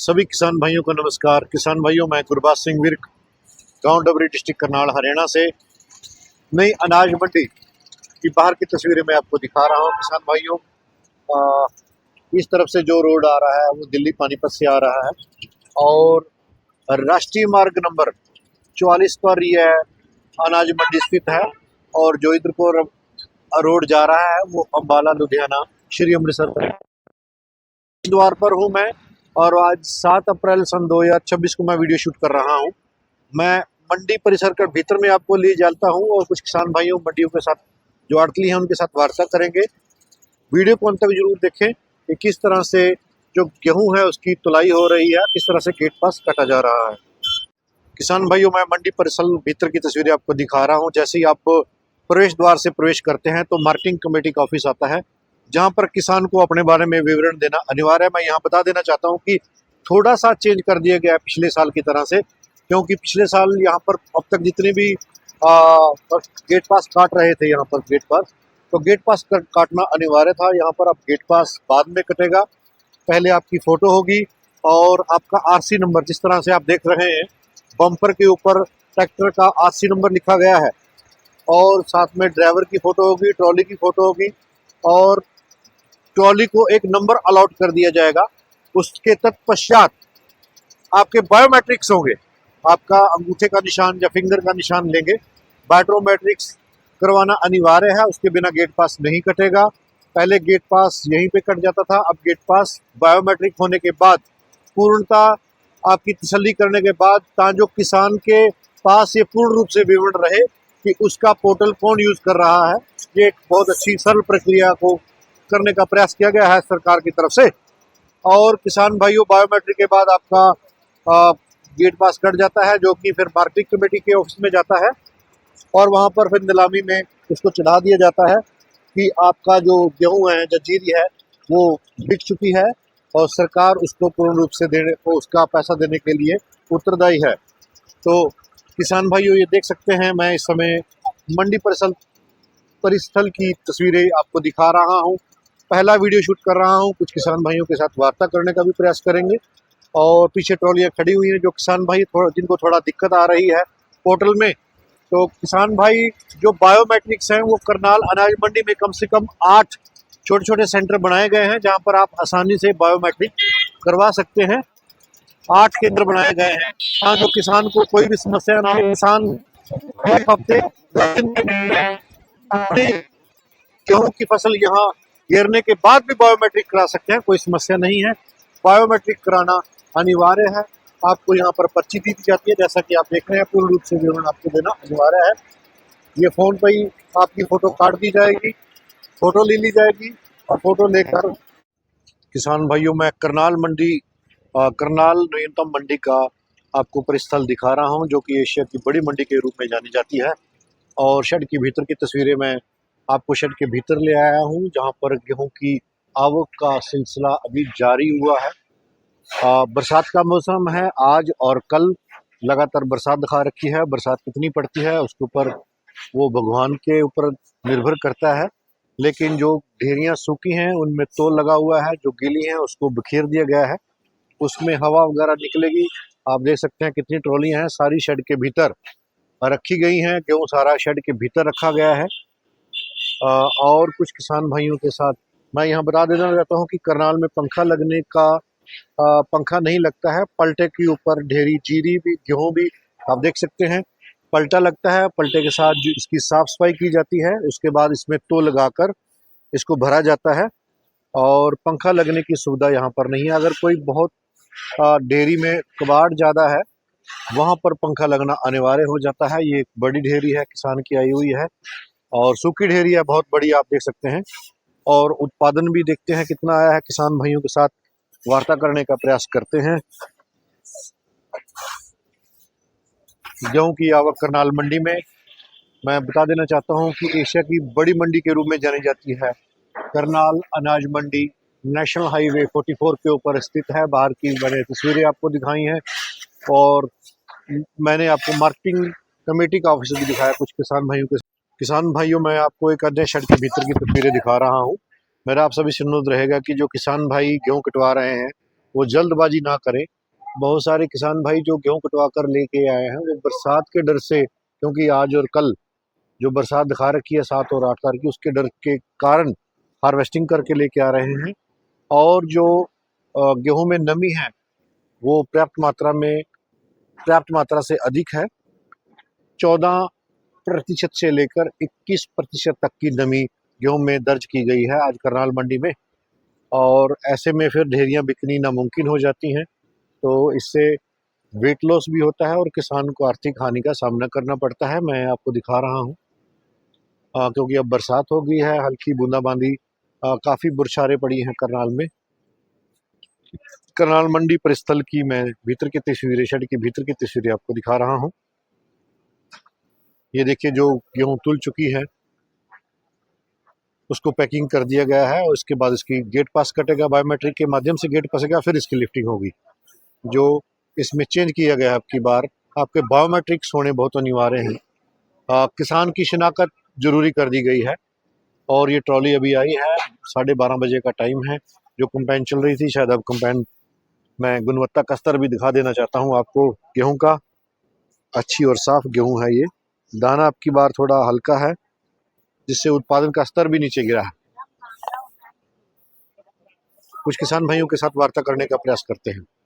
सभी किसान भाइयों को नमस्कार। किसान भाइयों, मैं गुरबाज सिंह विर्क, गांव डबरी, डिस्ट्रिक्ट करनाल, हरियाणा से नई अनाज मंडी की बाहर की तस्वीरें मैं आपको दिखा रहा हूं। किसान भाइयों, इस तरफ से जो रोड आ रहा है वो दिल्ली पानीपत से आ रहा है और राष्ट्रीय मार्ग नंबर 44 पर यह अनाज मंडी स्थित है। और जो इधर को रोड जा रहा है वो अम्बाला, लुधियाना, श्री अमृतसर द्वार पर हूँ मैं। और आज 7 अप्रैल सन 2026 को मैं वीडियो शूट कर रहा हूँ। मैं मंडी परिसर के भीतर में आपको ले जाता हूँ और कुछ किसान भाइयों, मंडियों के साथ जो आड़तली हैं उनके साथ वार्ता करेंगे। वीडियो को अंत तक जरूर देखें कि किस तरह से जो गेहूं है उसकी तुलाई हो रही है, किस तरह से गेट पास काटा जा रहा है। किसान भाइयों, मैं मंडी परिसर भीतर की तस्वीरें आपको दिखा रहा हूँ। जैसे ही आप प्रवेश द्वार से प्रवेश करते हैं तो मार्केटिंग कमेटी का ऑफिस आता है, जहां पर किसान को अपने बारे में विवरण देना अनिवार्य है। मैं यहाँ बता देना चाहता हूँ कि थोड़ा सा चेंज कर दिया गया है पिछले साल की तरह से, क्योंकि पिछले साल यहाँ पर अब तक जितने भी गेट पास काट रहे थे यहाँ पर गेट पास, तो गेट पास काटना अनिवार्य था। यहाँ पर अब गेट पास बाद में कटेगा, पहले आपकी फ़ोटो होगी और आपका आरसी नंबर, जिस तरह से आप देख रहे हैं बम्पर के ऊपर ट्रैक्टर का आरसी नंबर लिखा गया है और साथ में ड्राइवर की फ़ोटो होगी, ट्रॉली की फ़ोटो होगी और ट्रॉली को एक नंबर अलॉट कर दिया जाएगा। उसके तत्पश्चात आपके बायोमेट्रिक्स होंगे, आपका अंगूठे का निशान या फिंगर का निशान लेंगे। बायोमेट्रिक्स करवाना अनिवार्य है, उसके बिना गेट पास नहीं कटेगा। पहले गेट पास यहीं पे कट जाता था, अब गेट पास बायोमेट्रिक होने के बाद, पूर्णता आपकी तसल्ली करने के बाद, ताकि किसान के पास ये पूर्ण रूप से विवरण रहे कि उसका पोर्टल कौन यूज कर रहा है। ये एक बहुत अच्छी सरल प्रक्रिया को करने का प्रयास किया गया है सरकार की तरफ से। और किसान भाइयों, बायोमेट्रिक के बाद आपका गेट पास कट जाता है, जो कि फिर मार्केटिंग कमेटी के ऑफिस में जाता है और वहां पर फिर नीलामी में उसको चढ़ा दिया जाता है कि आपका जो गेहूं है, जो जीरी है, वो बिक चुकी है और सरकार उसको पूर्ण रूप से देने को, उसका पैसा देने के लिए उत्तरदायी है। तो किसान भाइयों, ये देख सकते हैं मैं इस समय मंडी परिस्थल की तस्वीरें आपको दिखा रहा हूँ। पहला वीडियो शूट कर रहा हूँ, कुछ किसान भाइयों के साथ वार्ता करने का भी प्रयास करेंगे। और पीछे ट्रॉलियाँ खड़ी हुई हैं, जो किसान भाई जिनको थोड़ा दिक्कत आ रही है पोर्टल में। तो किसान भाई, जो बायोमेट्रिक्स हैं वो करनाल अनाज मंडी में कम से कम 8 छोटे छोटे सेंटर बनाए गए हैं, जहां पर आप आसानी से बायोमेट्रिक करवा सकते हैं। 8 केंद्र बनाए गए हैं, हाँ, जो किसान को कोई भी समस्या ना हो। किसान एक हफ्ते गेहूं की फसल यहाँ गिरने के बाद भी बायोमेट्रिक करा सकते हैं, कोई समस्या नहीं है। बायोमेट्रिक कराना अनिवार्य है। आपको यहाँ पर पर्ची दी जाती है, जैसा कि आप देख रहे हैं, पूर्ण रूप से विवरण आपको देना अनिवार्य है। ये फ़ोन पर ही आपकी फ़ोटो काट दी जाएगी, फ़ोटो ले ली जाएगी और फ़ोटो लेकर किसान भाइयों, मैं करनाल न्यूनतम मंडी का आपको परिस्थल दिखा रहा हूँ, जो कि एशिया की बड़ी मंडी के रूप में जानी जाती है। और शेड के भीतर की तस्वीरें मैं आपको शेड के भीतर ले आया हूँ, जहाँ पर गेहूं की आवक का सिलसिला अभी जारी हुआ है। बरसात का मौसम है, आज और कल लगातार बरसात दिखा रखी है। बरसात कितनी पड़ती है उसके ऊपर, वो भगवान के ऊपर निर्भर करता है। लेकिन जो ढेरियाँ सूखी हैं उनमें तोल लगा हुआ है, जो गीली हैं उसको बिखेर दिया गया है, उसमें हवा वगैरह निकलेगी। आप देख सकते हैं कितनी ट्रॉलियाँ हैं, सारी शेड के भीतर रखी गई हैं। गेहूँ सारा शेड के भीतर रखा गया है। और कुछ किसान भाइयों के साथ मैं यहाँ बता देना चाहता हूँ कि करनाल में पंखा लगने का पंखा नहीं लगता है। पलटे के ऊपर ढेरी जीरी भी, गेहूँ भी आप देख सकते हैं, पलटा लगता है। पलटे के साथ जो इसकी साफ सफाई की जाती है, उसके बाद इसमें तोल लगाकर इसको भरा जाता है और पंखा लगने की सुविधा यहाँ पर नहीं है। अगर कोई बहुत डेयरी में कबाड़ ज़्यादा है, वहाँ पर पंखा लगना अनिवार्य हो जाता है। ये एक बड़ी ढेरी है, किसान की आई हुई है और सूखी ढेरी है, बहुत बड़ी, आप देख सकते हैं। और उत्पादन भी देखते हैं कितना आया है। किसान भाइयों के साथ वार्ता करने का प्रयास करते हैं। गेहूं की आवक करनाल मंडी में, मैं बता देना चाहता हूं कि एशिया की बड़ी मंडी के रूप में जानी जाती है। करनाल अनाज मंडी नेशनल हाईवे 44 के ऊपर स्थित है। बाहर की मैंने तस्वीरें आपको दिखाई हैं और मैंने आपको मार्केटिंग कमेटी का ऑफिस भी दिखाया कुछ किसान भाइयों के। किसान भाइयों, मैं आपको एक अन्य शेड के भीतर की तस्वीरें दिखा रहा हूँ। मेरा आप सभी से अनुरोध रहेगा कि जो किसान भाई गेहूँ कटवा रहे हैं वो जल्दबाजी ना करें। बहुत सारे किसान भाई जो गेहूं कटवा कर लेके आए हैं वो बरसात के डर से, क्योंकि आज और कल जो बरसात दिखा रखी है 7 और 8 तारीख की, उसके डर के कारण हार्वेस्टिंग करके लेके आ रहे हैं। और जो गेहूं में नमी है वो पर्याप्त मात्रा से अधिक है। 14% से लेकर 21% तक की नमी गेहूं में दर्ज की गई है आज करनाल मंडी में। और ऐसे में फिर ढेरियां बिकनी नामुमकिन हो जाती हैं। तो इससे वेट लॉस भी होता है और किसान को आर्थिक हानि का सामना करना पड़ता है। मैं आपको दिखा रहा हूँ क्योंकि अब बरसात हो गई है, हल्की बूंदाबांदी, काफ़ी बौछारें पड़ी हैं करनाल में। करनाल मंडी परिस्थल की मैं भीतर की तस्वीरें, शेड की भीतर की तस्वीरें आपको दिखा रहा हूँ। ये देखिए जो गेहूं तुल चुकी है उसको पैकिंग कर दिया गया है और इसके बाद इसकी गेट पास कटेगा, बायोमेट्रिक के माध्यम से गेट पास, फिर इसकी लिफ्टिंग होगी। जो इसमें चेंज किया गया है आपकी बार, आपके बायोमेट्रिक्स होने बहुत अनिवार्य हैं। किसान की शिनाख्त जरूरी कर दी गई है। और ये ट्रॉली अभी आई है, 12:30 बजे का टाइम है। जो कंपेन चल रही थी, शायद अब कंपेन, मैं गुणवत्ता का स्तर भी दिखा देना चाहता हूँ आपको गेहूं का। अच्छी और साफ गेहूं है ये। दाना आपकी बार थोड़ा हल्का है जिससे उत्पादन का स्तर भी नीचे गिरा है। कुछ किसान भाइयों के साथ वार्ता करने का प्रयास करते हैं।